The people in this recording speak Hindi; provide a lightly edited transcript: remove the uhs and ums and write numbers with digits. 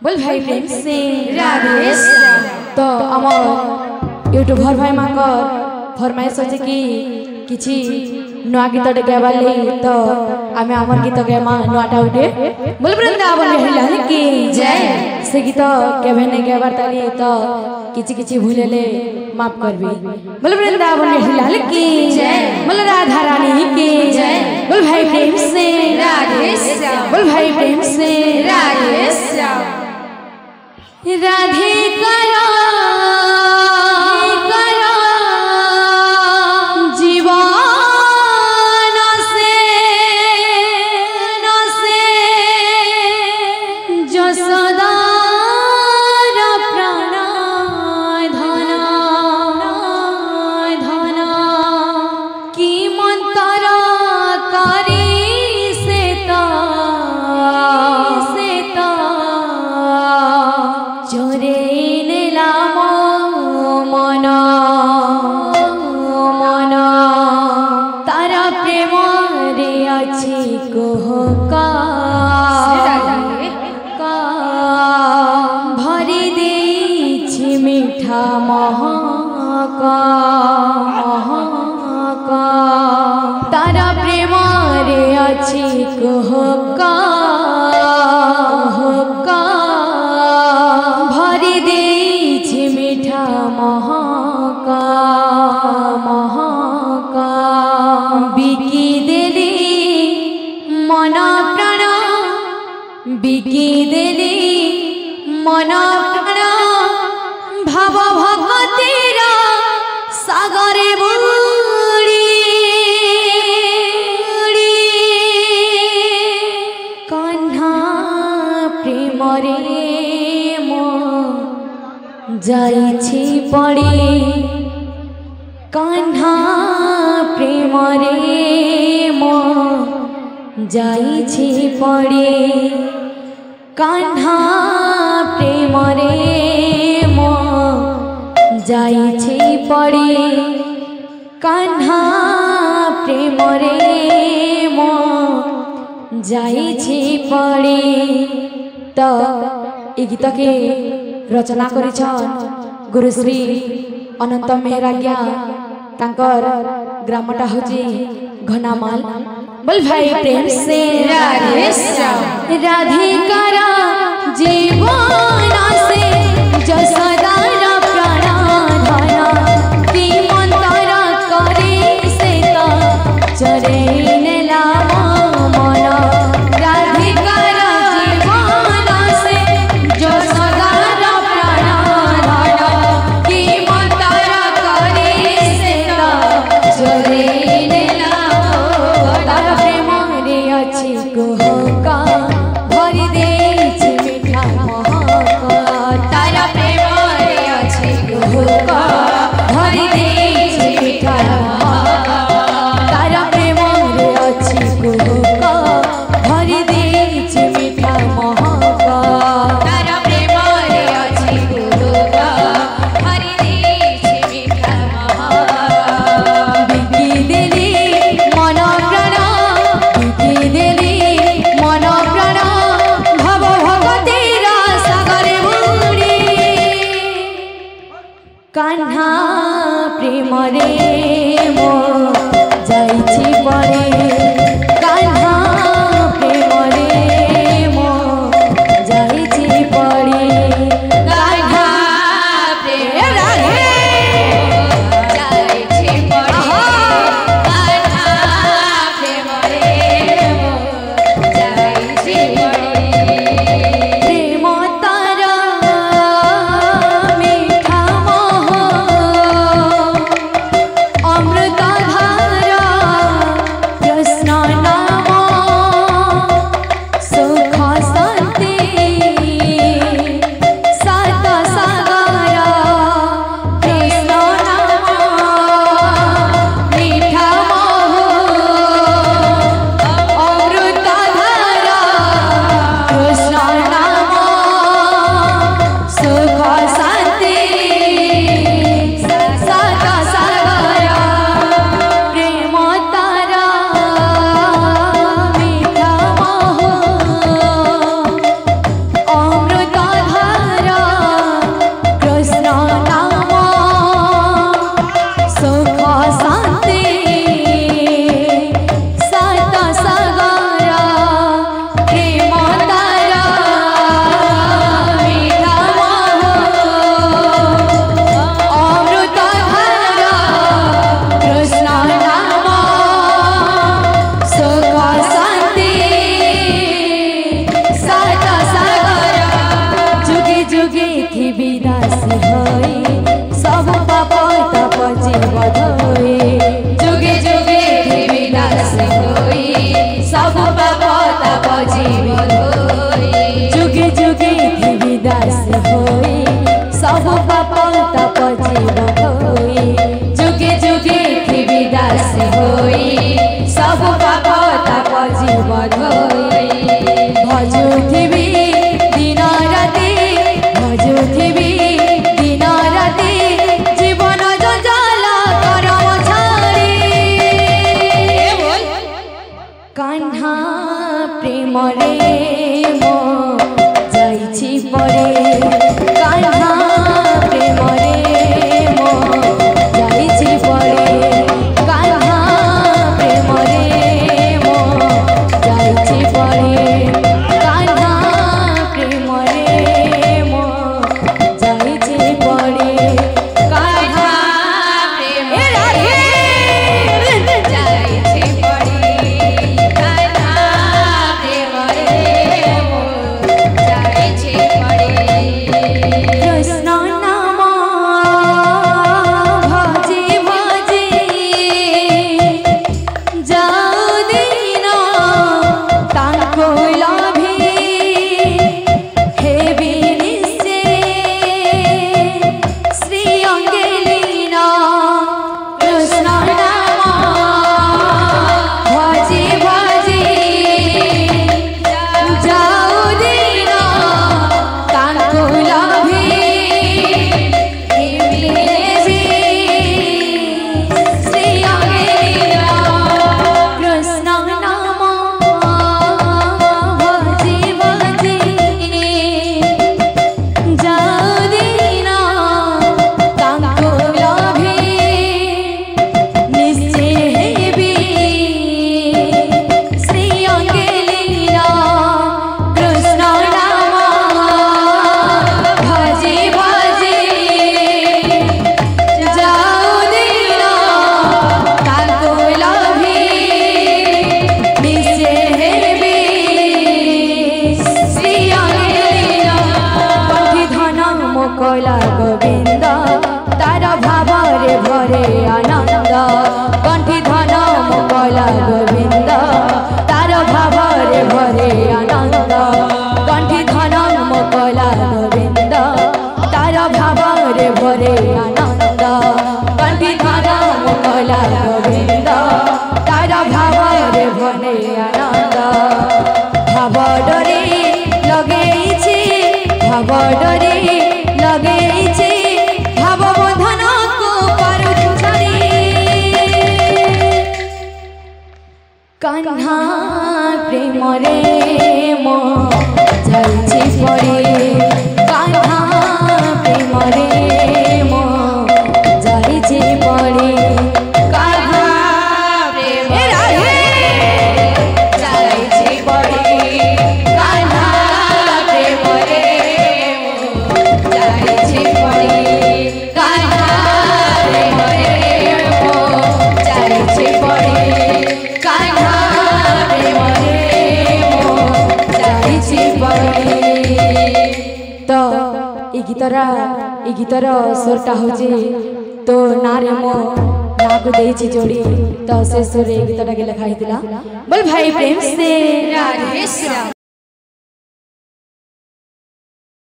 बोल भाई प्रेम से राधे श्याम। तो आमर यूट्यूबर भाई मांकर फरमाइश अच्छे कि किछि नुआ गीत गाइबार लगी तो आमे आमर गीत गाइमा नुआटा उठे बोल वृंदावन बिहारी की जय। से गीत केबे ने गाइबार ताली तो किछि किछि भूलेले माफ करबी। बोल वृंदावन बिहारी की जय। बोल राधा रानी की जय। बोल भाई प्रेम से राधे श्याम। बोल भाई प्रेम से राधे श्याम। राधे करा तारा प्रेम रे अच्छी कोहका भरी देछि मीठा महका महका बिकी देली मन प्राण बिकी देली मन प्राण भाव भगतीरा सागरे जाइछि पड़ी कान्हा प्रेम रे मो जाइछि पड़ी कान्हा प्रेम रे मो जाइछि पड़ी कान्हा प्रेम रे मो जाइछि पड़ी। तो ए गीत के रचना करिछन गुरुश्री अनंत मेहराज्ञा तांकर ग्रामटा होची घनामाल। बोल भाई प्रेम से राधे श्याम। राधिकारा जीवन से जसदार प्राण धन की मंतर करे से तो चरे नेला मन। राधिकारा जीवन से जसदार भरी देछि मीठा महका से होई सब पाप ताप जीव धोई जुगे जुगे विनाश होई सब पाप ताप जीव धोई जुगे जुगे विनाश होई सब पाप ताप जीव धोई जुगे जुगे विनाश होई सब पाप ताप जीव धोई भजुथिबी दिन राति भजुथिबी दिन राति जीवन जंजाल करम छाड़ी कान्हा प्रेम रे मो जाइछि परे कान्हा प्रेम रे मो जाइछि परे कान्हा प्रेम रे मो जाइछि परे कान्हा प्रेम रे मो जाइछि परे कान्हा प्रेम रे जाइछि परे कान्हा प्रेम रे मो जाइछि परे कृष्ण नाम भजी भजी जाऊ दिन तांको लाभी हेबी निश्चे श्री अंगेलीना कृष्ण नाम भजी भजी जाऊ दिन तांको लाभी हेबी श्री अंगेलीना कृष्ण नाम भजी भजी जाऊ दिन तांको लाभी निश्चय हेबी श्री अंगेलीना कृष्ण नाम भजी भजी जाऊ दिन तांको लाभी निश्चय हेबी श्री अंगेलीना कंठी धन मोकला गोविंद तार भाव रे भरे आनंद कंठी धन मोकला गोविंद तार भाव रे भरे आनंद कंठी धन मोकला गोविंद तार भाव रे भरे आनंद कंठी धन मोकला गोविंद तार भाव रे भरे आनंद भाव डोरी लगेइछि भाव डोरी लगेइछि भाव बंधन को पारु छाड़ी कान्हा प्रेम रे मो जाइछि परे कान्हा प्रेम रे मो जाइछि परे कान्हा प्रेम रे जाइछि परे कान्हा प्रेम रे मो जाइछि परे कान्हा प्रेम रे मो जाइछि परे कान्हा प्रेम रे मो जाइछि परे तो ई गीतर स्वरटा होची तो नारे मो नाको देइछि जोड़ी तो से सुर ए गीतटा के लिखा हितला बोल भाई प्रेम से राधे श्याम।